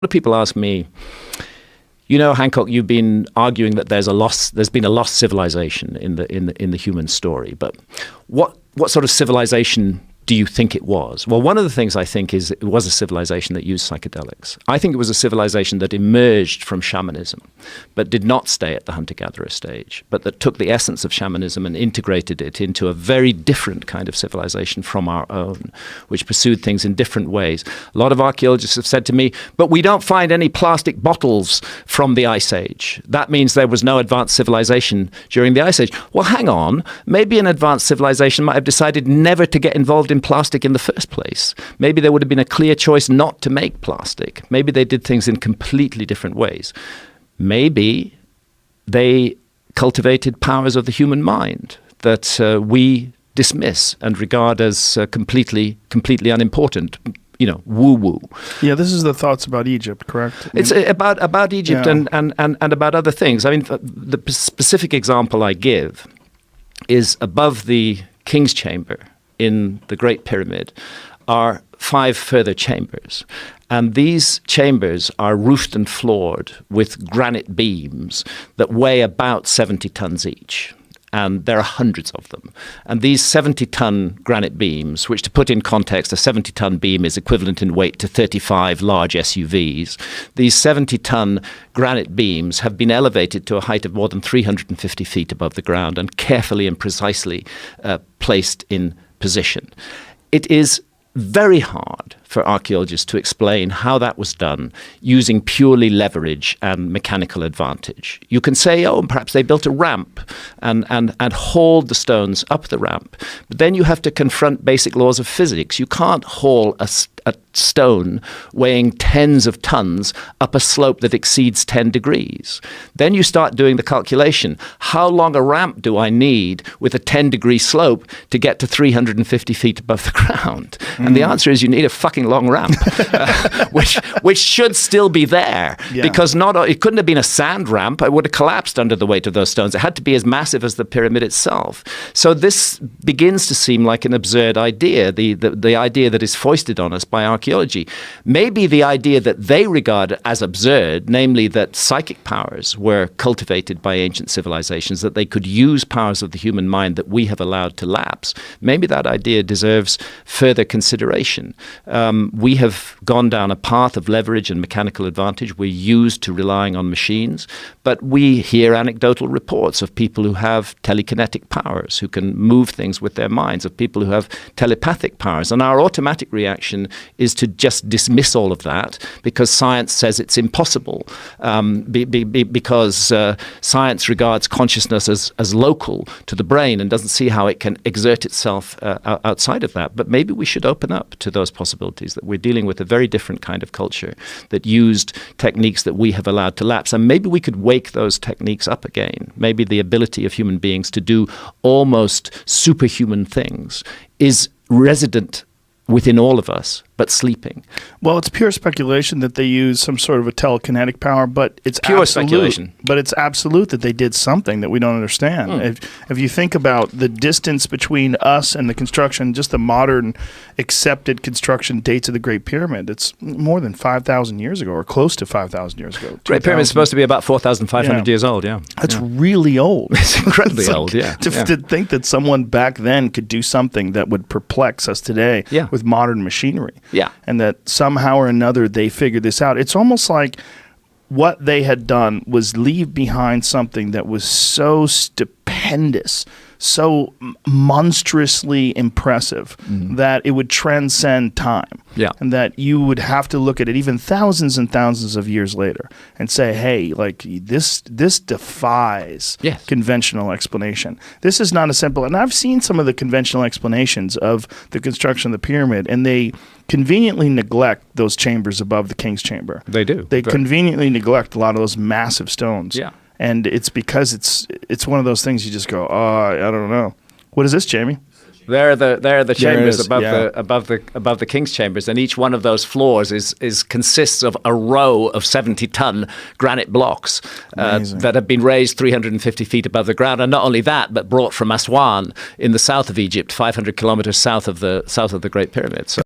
of people ask me, Hancock, you've been arguing that there's been a lost civilization in the human story, but what sort of civilization do you think it was? Well, one of the things I think is it was a civilization that used psychedelics. I think it was a civilization that emerged from shamanism, but did not stay at the hunter-gatherer stage, but that took the essence of shamanism and integrated it into a very different kind of civilization from our own, which pursued things in different ways. A lot of archaeologists have said to me, but we don't find any plastic bottles from the Ice Age. That means there was no advanced civilization during the Ice Age. Well, hang on. Maybe an advanced civilization might have decided never to get involved in plastic in the first place. Maybe there would have been a clear choice not to make plastic. Maybe they did things in completely different ways. Maybe they cultivated powers of the human mind that we dismiss and regard as completely unimportant. Woo-woo. Yeah, this is the thoughts about Egypt, correct? It's about Egypt and about other things. I mean, the specific example I give is above the King's Chamber in the Great Pyramid are 5 further chambers. And these chambers are roofed and floored with granite beams that weigh about 70 tons each. And there are hundreds of them. And these 70-ton granite beams, which to put in context, a 70-ton beam is equivalent in weight to 35 large SUVs. These 70-ton granite beams have been elevated to a height of more than 350 feet above the ground and carefully and precisely placed in position. It is very hard for archaeologists to explain how that was done using purely leverage and mechanical advantage. You can say, perhaps they built a ramp and hauled the stones up the ramp. But then you have to confront basic laws of physics. You can't haul a stone weighing tens of tons up a slope that exceeds 10 degrees. Then you start doing the calculation. How long a ramp do I need with a 10-degree slope to get to 350 feet above the ground? And the answer is you need a fucking long ramp, which should still be there, because it couldn't have been a sand ramp. It would have collapsed under the weight of those stones. It had to be as massive as the pyramid itself. So this begins to seem like an absurd idea, the idea that is foisted on us by archaeology. Maybe the idea that they regard as absurd, namely that psychic powers were cultivated by ancient civilizations, that they could use powers of the human mind that we have allowed to lapse, maybe that idea deserves further consideration. We have gone down a path of leverage and mechanical advantage. We're used to relying on machines, but we hear anecdotal reports of people who have telekinetic powers, who can move things with their minds, of people who have telepathic powers. And our automatic reaction is to just dismiss all of that because science says it's impossible, because science regards consciousness as local to the brain and doesn't see how it can exert itself outside of that. But maybe we should open up to those possibilities, that we're dealing with a very different kind of culture that used techniques that we have allowed to lapse. And maybe we could wake those techniques up again. Maybe the ability of human beings to do almost superhuman things is resident within all of us, but sleeping. Well, it's pure speculation that they use some sort of a telekinetic power, but it's pure absolute, speculation. But it's absolute that they did something that we don't understand. If you think about the distance between us and the construction, just the modern accepted construction dates of the Great Pyramid, it's more than 5,000 years ago, or close to 5,000 years ago. Great Pyramid is supposed to be about 4,500 years old, That's really old. It's incredibly old, To think that someone back then could do something that would perplex us today with modern machinery. Yeah. And that somehow or another they figured this out. It's almost like what they had done was leave behind something that was so stupendous, so monstrously impressive that it would transcend time. Yeah. And that you would have to look at it even thousands and thousands of years later and say, hey, like this defies conventional explanation. This is not a simple, and I've seen some of the conventional explanations of the construction of the pyramid, and they conveniently neglect those chambers above the King's Chamber. They do. They conveniently neglect a lot of those massive stones. Yeah. And it's because it's one of those things you just go, I don't know. What is this, Jamie? There are the chambers above the King's Chambers, and each one of those floors consists of a row of 70-ton granite blocks that have been raised 350 feet above the ground, and not only that, but brought from Aswan in the south of Egypt, 500 kilometers south of the Great Pyramid. So